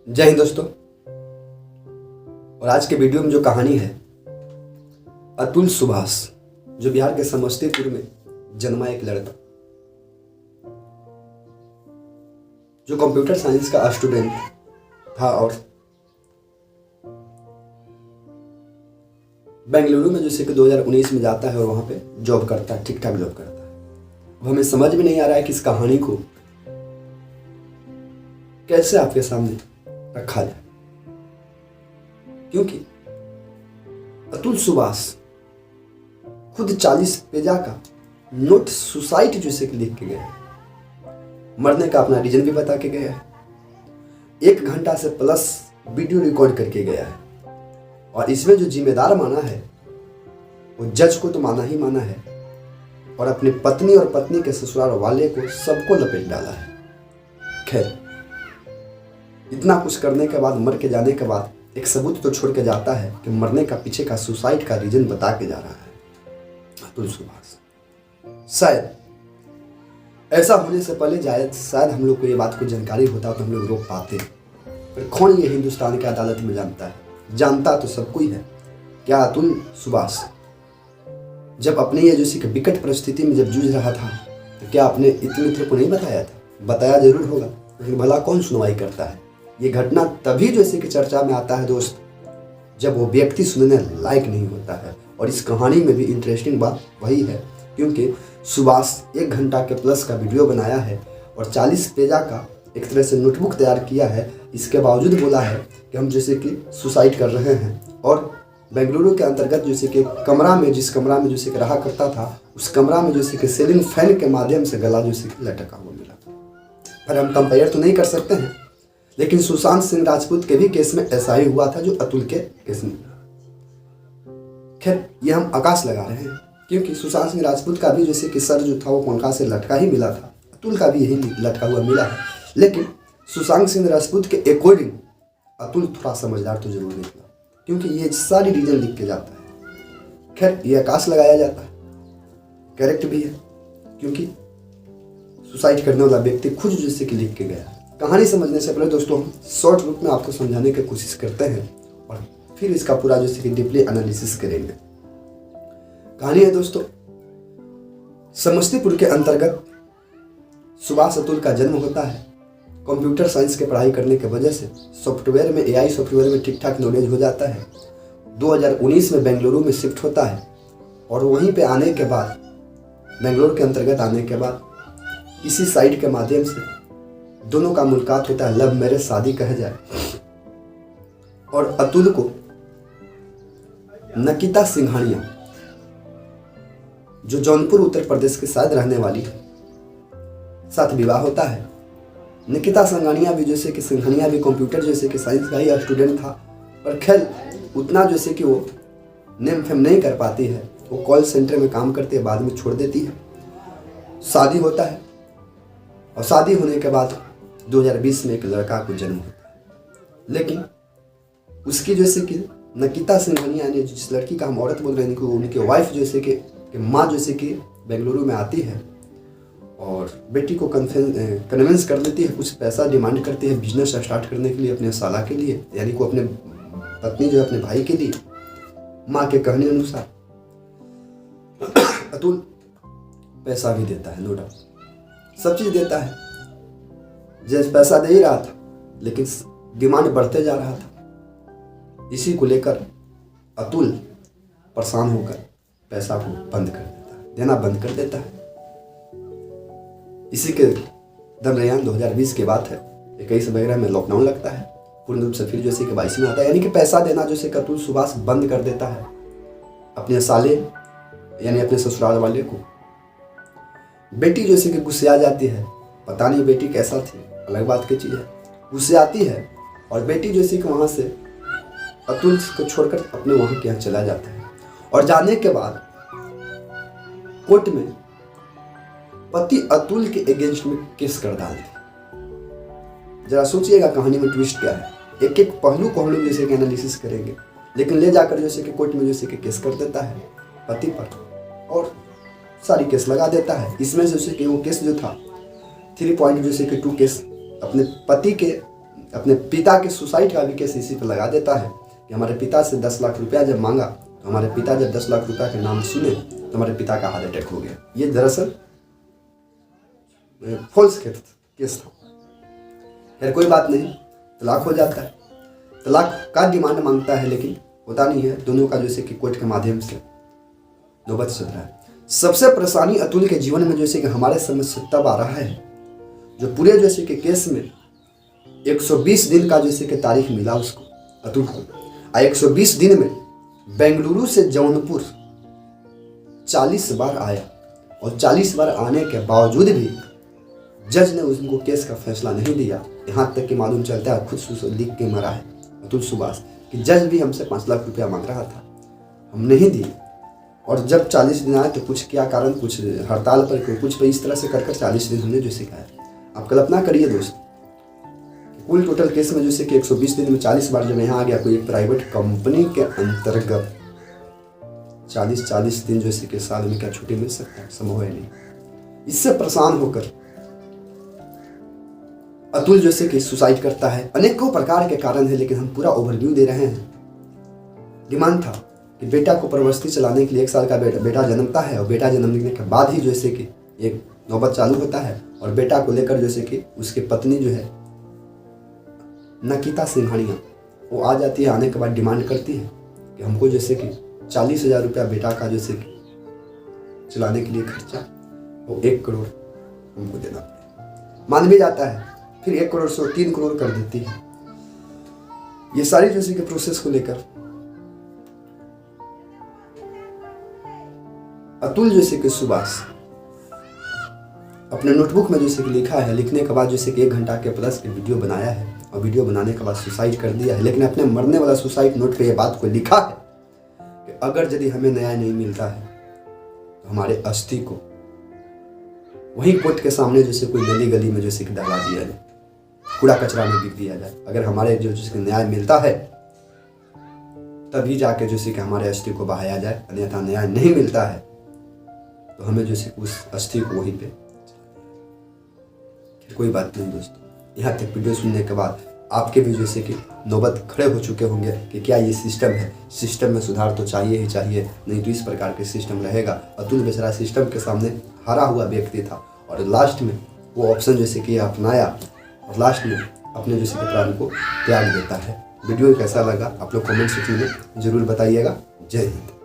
जय हिंद दोस्तों। और आज के वीडियो में जो कहानी है अतुल सुभाष, जो बिहार के समस्तीपुर में जन्मा एक लड़का, जो कंप्यूटर साइंस का स्टूडेंट था और बेंगलुरु में जैसे कि 2019 में जाता है और वहां पे जॉब करता है, ठीक ठाक जॉब करता है। अब हमें समझ में नहीं आ रहा है कि इस कहानी को कैसे आपके सामने रखा जाए, क्योंकि अतुल सुभाष खुद 40 पेजा का नोट सुसाइड जैसे कि लिख के गया है। मरने का अपना रीजन भी बता के गया है। 1 घंटा से प्लस वीडियो रिकॉर्ड करके गया है। और इसमें जो जिम्मेदार माना है वो जज को तो माना ही माना है, और अपनी पत्नी और पत्नी के ससुराल वाले को सबको लपेट डाला है। खैर, इतना कुछ करने के बाद, मर के जाने के बाद एक सबूत तो छोड़ के जाता है कि मरने का पीछे का सुसाइड का रीजन बता के जा रहा है अतुल सुभाष। शायद ऐसा होने से पहले शायद हम लोग को ये बात को जानकारी होता तो हम लोग रोक पाते, पर कौन ये हिंदुस्तान की अदालत में जानता है? जानता तो सब कोई है। क्या अतुल सुभाष जब अपने ये जैसी कि विकट परिस्थिति में जब जूझ रहा था तो क्या अपने इतने मित्र को नहीं बताया था? बताया जरूर होगा, लेकिन भला कौन सुनवाई करता है? ये घटना तभी जैसे कि चर्चा में आता है दोस्त, जब वो व्यक्ति सुनने लायक नहीं होता है। और इस कहानी में भी इंटरेस्टिंग बात वही है, क्योंकि सुभाष 1 घंटा के प्लस का वीडियो बनाया है और 40 पेजा का एक तरह से नोटबुक तैयार किया है। इसके बावजूद बोला है कि हम जैसे कि सुसाइड कर रहे हैं। और बेंगलुरु के अंतर्गत जैसे कि कमरा में, जिस कमरा में जैसे कि रहा करता था, उस कमरा में जैसे कि सीलिंग फैन के माध्यम से गला जैसे कि लटका हुआ मिला था। पर हम कंपेयर तो नहीं कर सकते हैं, लेकिन सुशांत सिंह राजपूत के भी केस में ऐसा ही हुआ था जो अतुल के केस में। खैर, ये हम आकाश लगा रहे हैं, क्योंकि सुशांत सिंह राजपूत का भी जैसे कि सर जो था वो पंखा से लटका ही मिला था, अतुल का भी यही लटका हुआ मिला है। लेकिन सुशांत सिंह राजपूत के अकॉर्डिंग अतुल थोड़ा समझदार तो जरूर निकला, क्योंकि ये सारी रीजन लिख के जाता है। खैर, ये आकाश लगाया जाता है, करेक्ट भी है, क्योंकि सुसाइड करने वाला व्यक्ति खुद जैसे कि लिख के गया। कहानी समझने से पहले दोस्तों हम शॉर्ट रूप में आपको समझाने की कोशिश करते हैं और फिर इसका पूरा जैसे कि डीपली एनालिसिस करेंगे। कहानी है दोस्तों, समस्तीपुर के अंतर्गत सुभाष अतुल का जन्म होता है। कंप्यूटर साइंस की पढ़ाई करने की वजह से सॉफ्टवेयर में, एआई सॉफ्टवेयर में ठीक ठाक नॉलेज हो जाता है। 2019 में बेंगलुरु में शिफ्ट होता है और वहीं पे आने के बाद, बेंगलुरु के अंतर्गत आने के बाद इसी साइट के माध्यम से दोनों का मुलाकात होता है। लव मैरिज, शादी कह जाए। और अतुल को नकिता सिंघानिया, जो जौनपुर उत्तर प्रदेश के शायद रहने वाली है, साथ विवाह होता है। निकिता सिंघानिया भी जैसे कि सिंघानिया भी कंप्यूटर जैसे कि साइंस का ही स्टूडेंट था, पर खैर उतना जैसे कि वो नेम फेम नहीं कर पाती है। वो कॉल सेंटर में काम करती है, बाद में छोड़ देती है। शादी होता है और शादी होने के बाद 2020 में एक लड़का को जन्म होता है। लेकिन उसकी जैसे कि नकिता सिंघानिया ने, जिस लड़की का हम औरत बोल रहे हैं, उनकी वाइफ जैसे कि माँ जैसे कि बेंगलुरु में आती है और बेटी को कन्विंस कर लेती है, कुछ पैसा डिमांड करती है बिजनेस स्टार्ट करने के लिए अपने साला के लिए, यानी को अपने पत्नी जो है अपने भाई के लिए। माँ के कहने अनुसार अतुल पैसा भी देता है, नो डाउट सब चीज़ देता है। जैसे पैसा दे ही रहा था, लेकिन डिमांड बढ़ते जा रहा था। इसी को लेकर अतुल परेशान होकर पैसा को बंद कर देता है, देना बंद कर देता है। इसी के दरमियान 2020 की बात है, 21 वगैरह में लॉकडाउन लगता है पूर्ण रूप से, फिर जैसे कि 22 में आता है। यानी कि पैसा देना जैसे अतुल सुभाष बंद कर देता है अपने साले, यानी अपने ससुराल वाले को। बेटी जैसे कि गुस्से आ जाती है, पता नहीं बेटी कैसा थी, अलग बात की चीज़ है। गुस्से आती है और बेटी जैसे कि वहाँ से अतुल को छोड़कर अपने वहाँ के यहाँ चला जाता है। और जाने के बाद कोर्ट में पति अतुल के अगेंस्ट में केस कर डालती। जरा सोचिएगा कहानी में ट्विस्ट क्या है। एक एक पहलू को हम लोग जैसे कि एनालिसिस करेंगे, लेकिन ले जाकर जैसे कि कोर्ट में जैसे कि केस कर देता है पति पर और सारी केस लगा देता है। इसमें जैसे कि वो केस जो था 3.2 केस अपने पति के अपने पिता के सुसाइड का भी केस इसी पर लगा देता है कि हमारे पिता से 10 लाख रुपया जब मांगा तो हमारे पिता जब 10 लाख रुपया के नाम सुने तो हमारे पिता का हार्ट अटैक हो गया। ये दरअसल फॉल्स केस था। खैर कोई बात नहीं, तलाक हो जाता है। तलाक का डिमांड मांगता है लेकिन होता नहीं है। दोनों का जैसे कि कोर्ट के माध्यम से नौबत चल रहा है। सबसे परेशानी अतुल के जीवन में जैसे कि हमारे समझ से तब आ रहा है जो पूरे जैसे कि केस में 120 दिन का जैसे कि तारीख मिला उसको, अतुल को। 120 दिन में बेंगलुरु से जौनपुर 40 बार आया और 40 बार आने के बावजूद भी जज ने उनको केस का फैसला नहीं दिया। यहाँ तक कि मालूम चलता है खुद लिख के मरा है अतुल सुभाष कि जज भी हमसे 5 लाख रुपया मांग रहा था, हम नहीं दिए। और जब 40 दिन आए तो कुछ क्या कारण, कुछ हड़ताल पर, कुछ पे इस तरह से कर 40 दिन हमने जो सिखाया। आप कल्पना करिए दोस्त, कुल टोटल केस में जैसे कि 120 दिन में 40 बार जब यहाँ आ गया, कोई एक प्राइवेट कंपनी के अंतर्गत 40 दिन जैसे कि साल में क्या छुट्टी मिल सकता है, संभव है नहीं। इससे परेशान होकर अतुल जैसे कि सुसाइड करता है। अनेकों प्रकार के कारण है लेकिन हम पूरा ओवरव्यू दे रहे हैं। डिमांड था कि बेटा को परवरिश चलाने के लिए 1 साल का बेटा जन्मता है और बेटा जन्मने के बाद ही जैसे कि एक नौबत चालू होता है और बेटा को लेकर जैसे कि उसकी पत्नी जो है नकिता सिंघानिया वो आ जाती है। आने के बाद डिमांड करती है कि हमको जैसे कि 40,000 रुपया बेटा का जैसे कि चलाने के लिए खर्चा वो 1 करोड़ हमको देना पड़ेगा। मान भी जाता है, फिर 1 करोड़ से 3 करोड़ कर देती है। ये सारी जैसे कि प्रोसेस को लेकर अतुल जैसे कि सुभाष अपने नोटबुक में जैसे कि लिखा है, लिखने के बाद जैसे कि 1 घंटा के प्लस के वीडियो बनाया है और वीडियो बनाने के बाद सुसाइड कर दिया है। लेकिन अपने मरने वाला सुसाइड नोट पे ये बात को लिखा है कि अगर यदि हमें न्याय नहीं मिलता है तो हमारे अस्थि को वही कोर्ट के सामने जैसे कोई गली गली में जैसे कि दहला दिया जाए, कूड़ा कचरा में बिक दिया जाए। अगर हमारे जो जैसे न्याय मिलता है तभी जाके जैसे कि हमारे अस्थि को बहाया जाए, अन्यथा न्याय नहीं मिलता है तो हमें जैसे उस अस्थि को वहीं पे। कोई बात नहीं दोस्तों, यहाँ तक वीडियो सुनने के बाद आपके भी जैसे कि नौबत खड़े हो चुके होंगे कि क्या ये सिस्टम है, सिस्टम में सुधार तो चाहिए ही चाहिए, नहीं तो इस प्रकार के सिस्टम रहेगा। अतुल बेचारा सिस्टम के सामने हारा हुआ व्यक्ति था और लास्ट में वो ऑप्शन जैसे कि अपनाया और लास्ट में अपने जैसे कि प्राण को त्याग देता है। वीडियो कैसा लगा आप लोग कमेंट सेक्शन में जरूर बताइएगा। जय हिंद।